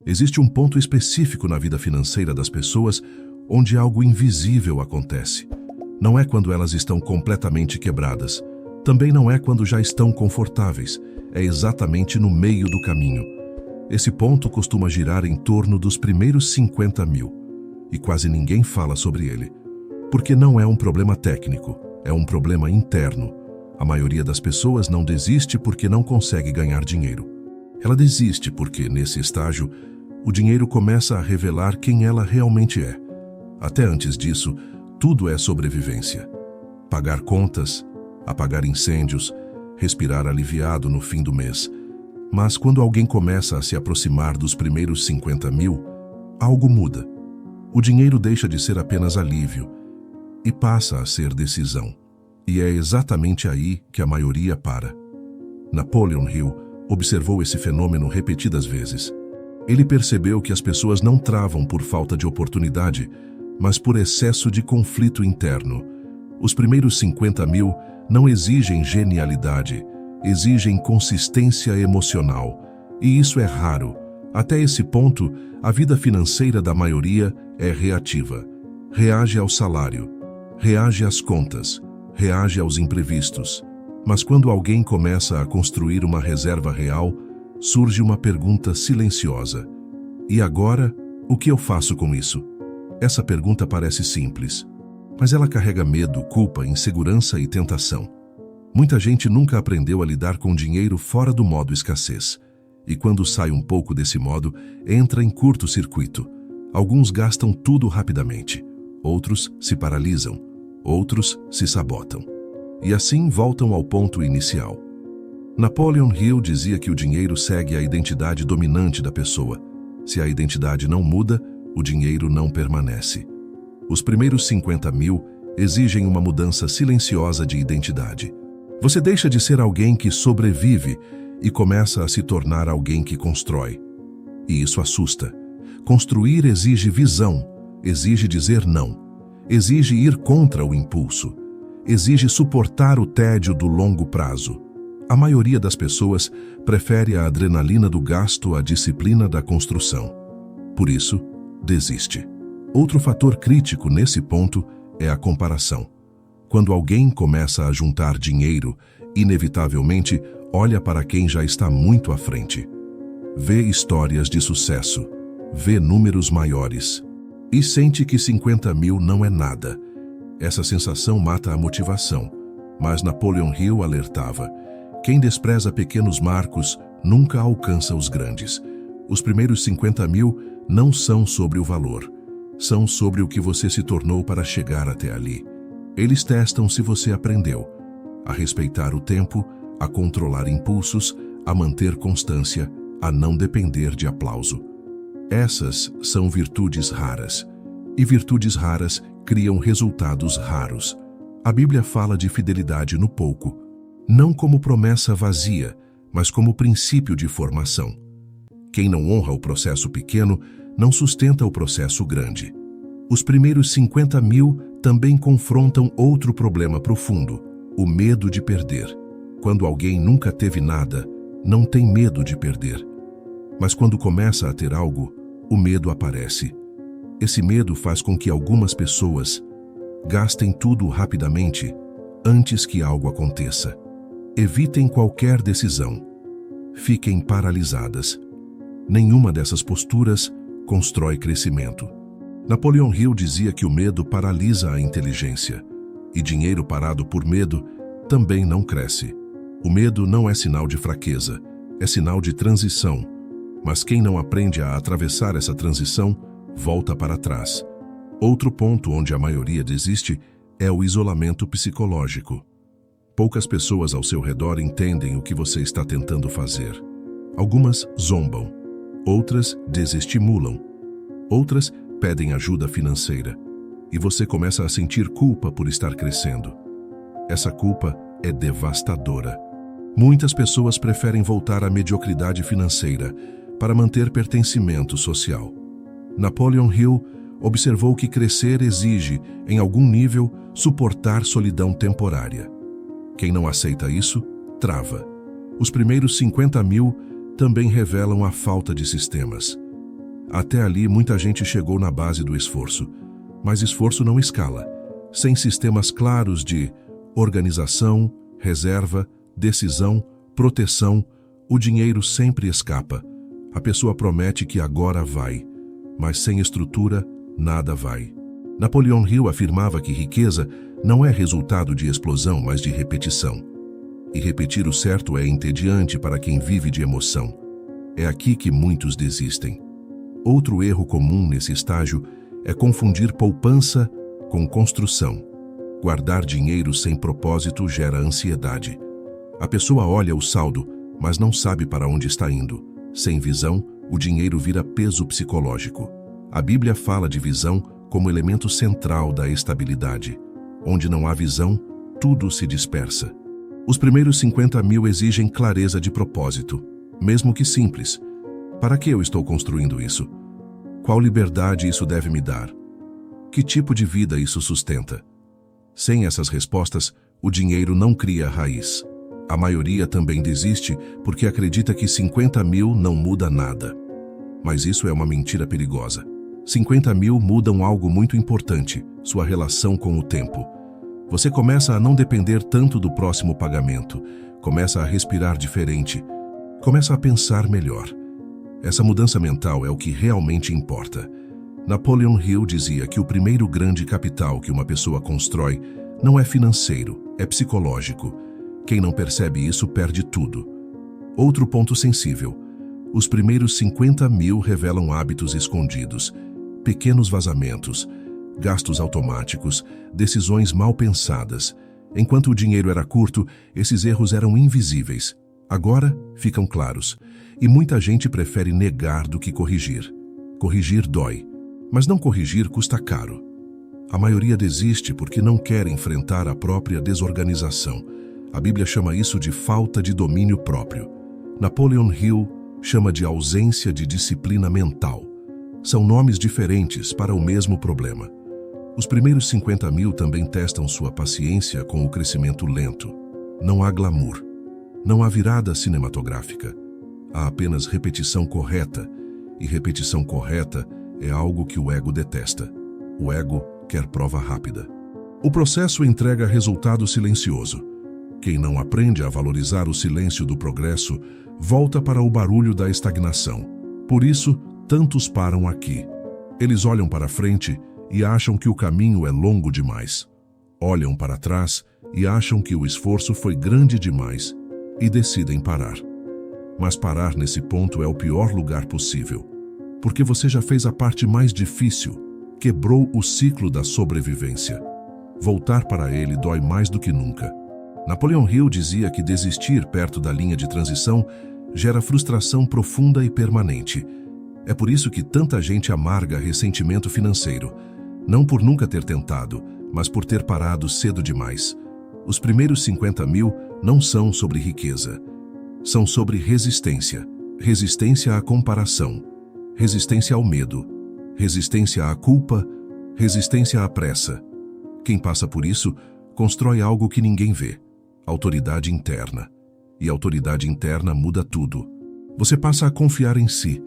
Existe um ponto específico na vida financeira das pessoas onde algo invisível acontece. Não é quando elas estão completamente quebradas. Também não é quando já estão confortáveis. É exatamente no meio do caminho. Esse ponto costuma girar em torno dos primeiros 50 mil. E quase ninguém fala sobre ele. Porque não é um problema técnico, é um problema interno. A maioria das pessoas não desiste porque não consegue ganhar dinheiro. Ela desiste porque, nesse estágio, o dinheiro começa a revelar quem ela realmente é. Até antes disso, tudo é sobrevivência. Pagar contas, apagar incêndios, respirar aliviado no fim do mês. Mas quando alguém começa a se aproximar dos primeiros 50 mil, algo muda. O dinheiro deixa de ser apenas alívio e passa a ser decisão. E é exatamente aí que a maioria para. Napoleon Hill observou esse fenômeno repetidas vezes. Ele percebeu que as pessoas não travam por falta de oportunidade, mas por excesso de conflito interno. Os primeiros 50 mil não exigem genialidade, exigem consistência emocional. E isso é raro. Até esse ponto, a vida financeira da maioria é reativa. Reage ao salário, reage às contas, reage aos imprevistos. Mas quando alguém começa a construir uma reserva real, surge uma pergunta silenciosa. E agora, o que eu faço com isso? Essa pergunta parece simples, mas ela carrega medo, culpa, insegurança e tentação. Muita gente nunca aprendeu a lidar com dinheiro fora do modo escassez. E quando sai um pouco desse modo, entra em curto-circuito. Alguns gastam tudo rapidamente, outros se paralisam, outros se sabotam. E assim voltam ao ponto inicial. Napoleon Hill dizia que o dinheiro segue a identidade dominante da pessoa. Se a identidade não muda, o dinheiro não permanece. Os primeiros 50 mil exigem uma mudança silenciosa de identidade. Você deixa de ser alguém que sobrevive e começa a se tornar alguém que constrói. E isso assusta. Construir exige visão, exige dizer não, exige ir contra o impulso, exige suportar o tédio do longo prazo. A maioria das pessoas prefere a adrenalina do gasto à disciplina da construção. Por isso, desiste. Outro fator crítico nesse ponto é a comparação. Quando alguém começa a juntar dinheiro, inevitavelmente olha para quem já está muito à frente. Vê histórias de sucesso, vê números maiores e sente que 50 mil não é nada. Essa sensação mata a motivação, mas Napoleon Hill alertava: quem despreza pequenos marcos nunca alcança os grandes. Os primeiros 50 mil não são sobre o valor, são sobre o que você se tornou para chegar até ali. Eles testam se você aprendeu a respeitar o tempo, a controlar impulsos, a manter constância, a não depender de aplauso. Essas são virtudes raras, e virtudes raras criam resultados raros. A Bíblia fala de fidelidade no pouco, não como promessa vazia, mas como princípio de formação. Quem não honra o processo pequeno, não sustenta o processo grande. Os primeiros 50 mil também confrontam outro problema profundo: o medo de perder. Quando alguém nunca teve nada, não tem medo de perder. Mas quando começa a ter algo, o medo aparece. Esse medo faz com que algumas pessoas gastem tudo rapidamente antes que algo aconteça. Evitem qualquer decisão. Fiquem paralisadas. Nenhuma dessas posturas constrói crescimento. Napoleon Hill dizia que o medo paralisa a inteligência, e dinheiro parado por medo também não cresce. O medo não é sinal de fraqueza, é sinal de transição. Mas quem não aprende a atravessar essa transição, volta para trás. Outro ponto onde a maioria desiste é o isolamento psicológico. Poucas pessoas ao seu redor entendem o que você está tentando fazer. Algumas zombam, outras desestimulam, outras pedem ajuda financeira. E você começa a sentir culpa por estar crescendo. Essa culpa é devastadora. Muitas pessoas preferem voltar à mediocridade financeira para manter pertencimento social. Napoleon Hill observou que crescer exige, em algum nível, suportar solidão temporária. Quem não aceita isso, trava. Os primeiros 50 mil também revelam a falta de sistemas. Até ali, muita gente chegou na base do esforço, mas esforço não escala. Sem sistemas claros de organização, reserva, decisão, proteção, o dinheiro sempre escapa. A pessoa promete que agora vai, mas sem estrutura, nada vai. Napoleon Hill afirmava que riqueza não é resultado de explosão, mas de repetição. E repetir o certo é entediante para quem vive de emoção. É aqui que muitos desistem. Outro erro comum nesse estágio é confundir poupança com construção. Guardar dinheiro sem propósito gera ansiedade. A pessoa olha o saldo, mas não sabe para onde está indo. Sem visão, o dinheiro vira peso psicológico. A Bíblia fala de visão como elemento central da estabilidade. Onde não há visão, tudo se dispersa. Os primeiros 50 mil exigem clareza de propósito, mesmo que simples. Para que eu estou construindo isso? Qual liberdade isso deve me dar? Que tipo de vida isso sustenta? Sem essas respostas, o dinheiro não cria raiz. A maioria também desiste porque acredita que 50 mil não muda nada. Mas isso é uma mentira perigosa. 50 mil mudam algo muito importante, sua relação com o tempo. Você começa a não depender tanto do próximo pagamento, começa a respirar diferente, começa a pensar melhor. Essa mudança mental é o que realmente importa. Napoleon Hill dizia que o primeiro grande capital que uma pessoa constrói não é financeiro, é psicológico. Quem não percebe isso perde tudo. Outro ponto sensível. Os primeiros 50 mil revelam hábitos escondidos, pequenos vazamentos, gastos automáticos, decisões mal pensadas. Enquanto o dinheiro era curto, esses erros eram invisíveis. Agora ficam claros. E muita gente prefere negar do que corrigir. Corrigir dói, mas não corrigir custa caro. A maioria desiste porque não quer enfrentar a própria desorganização. A Bíblia chama isso de falta de domínio próprio. Napoleon Hill chama de ausência de disciplina mental. São nomes diferentes para o mesmo problema. Os primeiros 50 mil também testam sua paciência com o crescimento lento. Não há glamour. Não há virada cinematográfica. Há apenas repetição correta. E repetição correta é algo que o ego detesta. O ego quer prova rápida. O processo entrega resultado silencioso. Quem não aprende a valorizar o silêncio do progresso, volta para o barulho da estagnação. Por isso, tantos param aqui. Eles olham para frente e acham que o caminho é longo demais. Olham para trás e acham que o esforço foi grande demais e decidem parar. Mas parar nesse ponto é o pior lugar possível, porque você já fez a parte mais difícil, quebrou o ciclo da sobrevivência. Voltar para ele dói mais do que nunca. Napoleon Hill dizia que desistir perto da linha de transição gera frustração profunda e permanente. É por isso que tanta gente amarga ressentimento financeiro, não por nunca ter tentado, mas por ter parado cedo demais. Os primeiros 50 mil não são sobre riqueza. São sobre resistência. Resistência à comparação. Resistência ao medo. Resistência à culpa. Resistência à pressa. Quem passa por isso constrói algo que ninguém vê. Autoridade interna. E autoridade interna muda tudo. Você passa a confiar em si,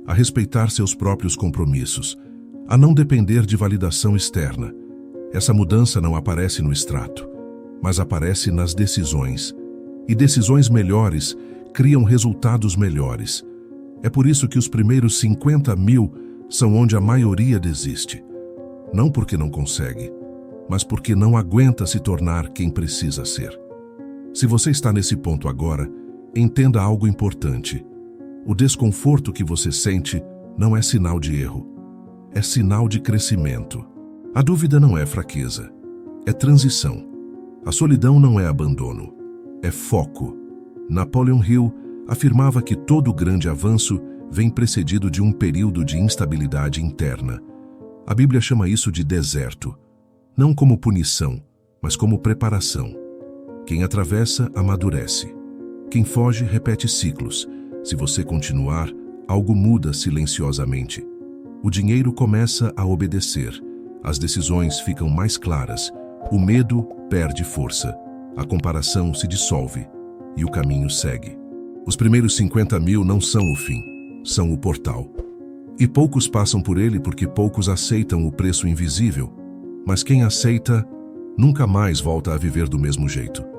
a respeitar seus próprios compromissos, a não depender de validação externa. Essa mudança não aparece no extrato, mas aparece nas decisões. E decisões melhores criam resultados melhores. É por isso que os primeiros 50 mil são onde a maioria desiste. Não porque não consegue, mas porque não aguenta se tornar quem precisa ser. Se você está nesse ponto agora, entenda algo importante. O desconforto que você sente não é sinal de erro, é sinal de crescimento. A dúvida não é fraqueza, é transição. A solidão não é abandono, é foco. Napoleon Hill afirmava que todo grande avanço vem precedido de um período de instabilidade interna. A Bíblia chama isso de deserto, não como punição, mas como preparação. Quem atravessa, amadurece. Quem foge, repete ciclos. Se você continuar, algo muda silenciosamente. O dinheiro começa a obedecer. As decisões ficam mais claras. O medo perde força. A comparação se dissolve. E o caminho segue. Os primeiros 50 mil não são o fim, são o portal. E poucos passam por ele porque poucos aceitam o preço invisível. Mas quem aceita, nunca mais volta a viver do mesmo jeito.